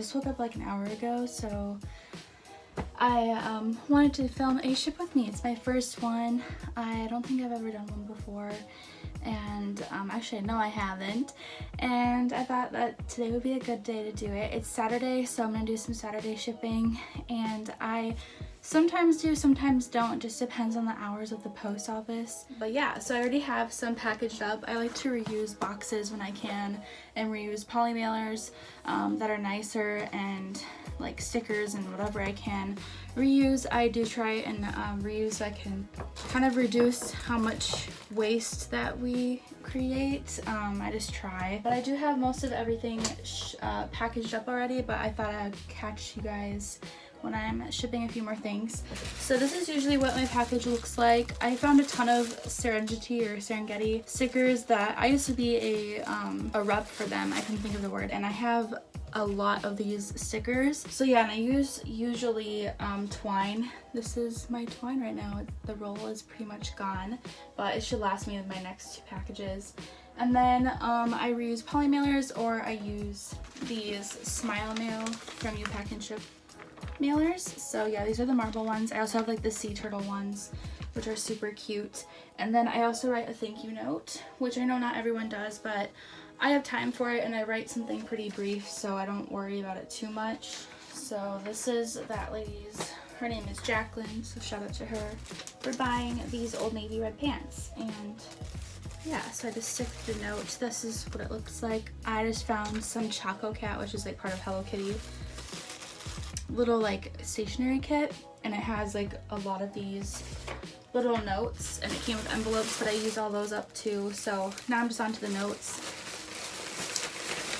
just woke up like an hour ago, so I wanted to film a ship with me. It's my first one. I don't think I've ever done one before, and actually no, I haven't, and I thought that today would be a good day to do it. It's Saturday, so I'm gonna do some Saturday shipping, and I sometimes do, sometimes don't. It just depends on the hours of the post office. But yeah, so I already have some packaged up. I like to reuse boxes when I can, and reuse poly mailers that are nicer, and like stickers and whatever I can reuse. I do try and reuse so I can kind of reduce how much waste that we create. I just try. But I do have most of everything packaged up already, but I thought I'd catch you guys when I'm shipping a few more things. So this is usually what my package looks like. I found a ton of Serengeti stickers that I used to be a rep for them. I couldn't think of the word, and I have a lot of these stickers. So yeah, and I use usually twine. This is my twine right now. The roll is pretty much gone, but it should last me with my next two packages. And then I reuse poly mailers, or I use these Smile Mail from You Pack and Ship mailers. So yeah, these are the marble ones. I also have like the sea turtle ones, which are super cute. And then I also write a thank you note, which I know not everyone does, but I have time for it, and I write something pretty brief, so I don't worry about it too much. So this is that lady's, her name is Jacqueline, so shout out to her for buying these Old Navy red pants. And yeah, so I just stick the note. This is what it looks like. I just found some Choco Cat, which is like part of Hello Kitty, little like stationery kit, and it has like a lot of these little notes, and it came with envelopes, but I used all those up too. So now I'm just on to the notes,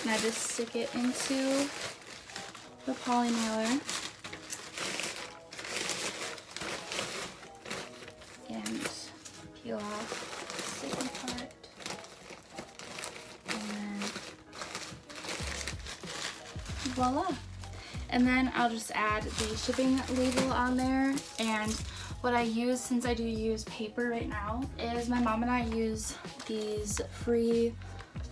and I just stick it into the poly mailer and peel off the sticky part, and then voila. And then I'll just add the shipping label on there. And what I use, since I do use paper right now, is my mom and I use these free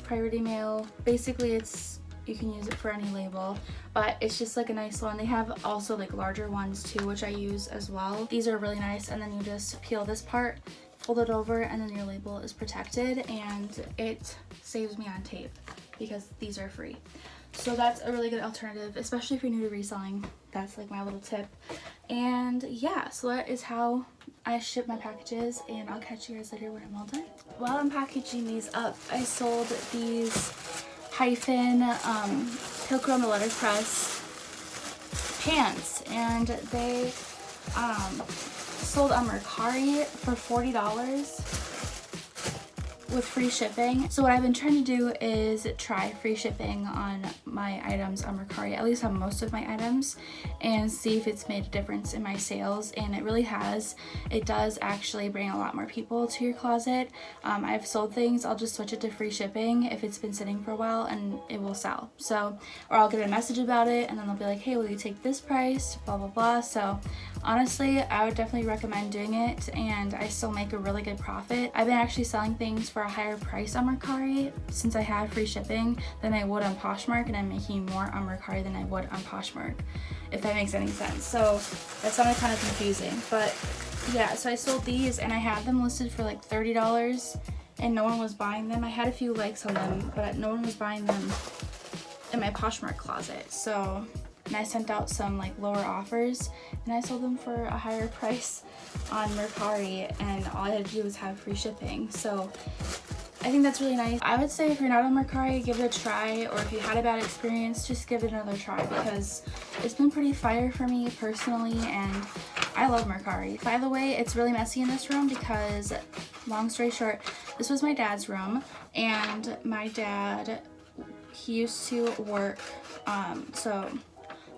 priority mail. Basically, it's, you can use it for any label, but it's just like a nice one. They have also like larger ones too, which I use as well. These are really nice, and then you just peel this part, fold it over, and then your label is protected, and it saves me on tape because these are free. So that's a really good alternative, especially if you're new to reselling. That's like my little tip. And yeah, so that is how I ship my packages, and I'll catch you guys later when I'm all done. While I'm packaging these up, I sold these hyphen Pilcro letterpress pants, and they sold on Mercari for $40 with free shipping. So what I've been trying to do is try free shipping on my items on Mercari, at least on most of my items, and see if it's made a difference in my sales, and it really has. It does actually bring a lot more people to your closet. I've sold things, I'll just switch it to free shipping if it's been sitting for a while, and it will sell. So, or I'll get a message about it, and then they'll be like, hey, will you take this price, blah blah blah. So honestly, I would definitely recommend doing it, and I still make a really good profit. I've been actually selling things for a higher price on Mercari since I have free shipping than I would on Poshmark, and I'm making more on Mercari than I would on Poshmark, if that makes any sense. So that sounded kind of confusing, but yeah, so I sold these, and I had them listed for like $30, and no one was buying them. I had a few likes on them, but no one was buying them in my Poshmark closet. So, and I sent out some like lower offers, and I sold them for a higher price on Mercari, and all I had to do was have free shipping. So I think that's really nice. I would say if you're not on Mercari, give it a try, or if you had a bad experience, just give it another try, because it's been pretty fire for me personally, and I love Mercari. By the way, it's really messy in this room because, long story short, this was my dad's room, and my dad, he used to work, so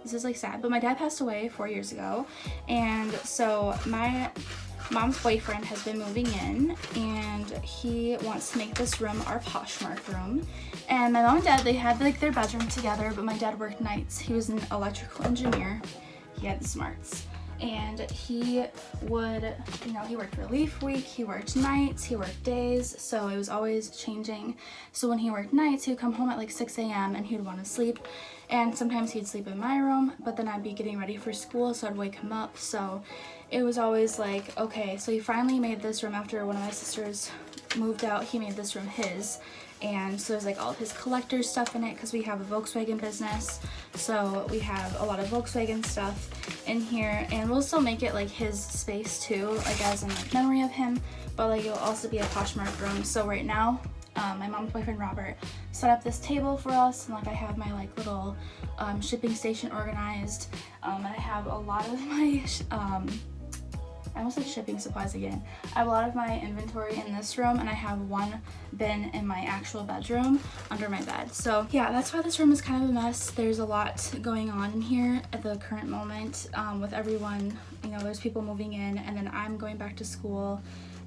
this is like sad, but my dad passed away 4 years ago, and so my mom's boyfriend has been moving in, and he wants to make this room our Poshmark room. And my mom and dad, they had like their bedroom together, but my dad worked nights. He was an electrical engineer. He had the smarts. and he would, you know, he worked relief week, he worked nights, he worked days, so it was always changing. So when he worked nights, he would come home at like 6 a.m. and he would want to sleep, and sometimes he'd sleep in my room, but then I'd be getting ready for school, so I'd wake him up. So it was always like, okay, so he finally made this room after one of my sisters moved out. He made this room his, and so there's like all of his collector stuff in it because we have a Volkswagen business, so we have a lot of Volkswagen stuff in here, and we'll still make it like his space too, like as in like memory of him, but like it'll also be a Poshmark room. So right now my mom's boyfriend Robert set up this table for us, and like I have my like little shipping station organized, and I have a lot of my I almost said shipping supplies again. I have a lot of my inventory in this room, and I have one bin in my actual bedroom under my bed. So yeah, that's why this room is kind of a mess. There's a lot going on in here at the current moment with everyone. You know, there's people moving in, and then I'm going back to school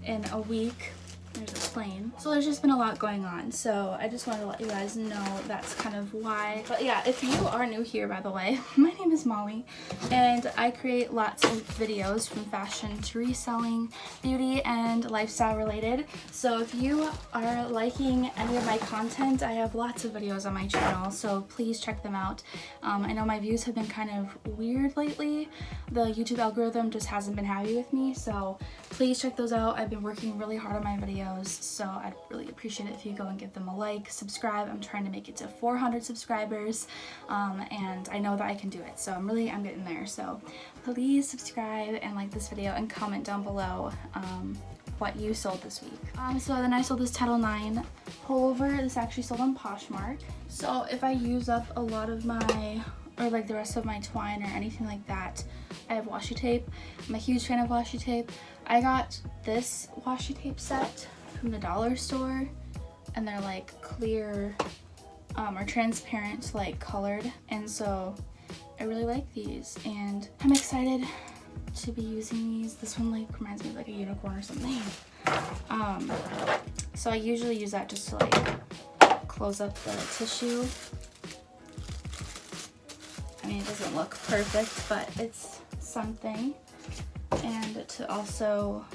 in a week. There's a plane. So there's just been a lot going on. So I just wanted to let you guys know that's kind of why. But yeah, if you are new here, by the way, my name is Molly, and I create lots of videos from fashion to reselling, beauty, and lifestyle related. So if you are liking any of my content, I have lots of videos on my channel, so please check them out. I know my views have been kind of weird lately. The YouTube algorithm just hasn't been happy with me, so please check those out. I've been working really hard on my videos, so I'd really appreciate it if you go and give them a like, subscribe. I'm trying to make it to 400 subscribers, and I know that I can do it, so I'm getting there. So please subscribe and like this video and comment down below what you sold this week. So then I sold this Title IX pullover. This actually sold on Poshmark. So if I use up a lot of my, or like the rest of my twine or anything like that, I have washi tape. I'm a huge fan of washi tape. I got this washi tape set from the dollar store, and they're like clear or transparent, like colored, and so I really like these, and I'm excited to be using these. This one like reminds me of like a unicorn or something. So I usually use that just to like close up the tissue. I mean, it doesn't look perfect, but it's something. And to also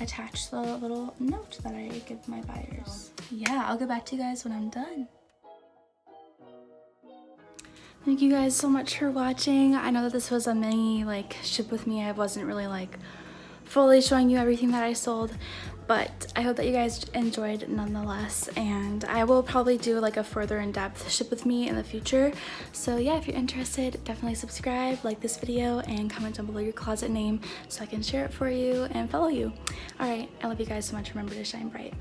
attach the little note that I give my buyers. Yeah, I'll get back to you guys when I'm done. Thank you guys so much for watching. I know that this was a mini like ship with me. I wasn't really like fully showing you everything that I sold, but I hope that you guys enjoyed nonetheless, and I will probably do like a further in-depth ship with me in the future. So yeah, if you're interested, definitely subscribe, like this video, and comment down below your closet name so I can share it for you and follow you. All right, I love you guys so much. Remember to shine bright.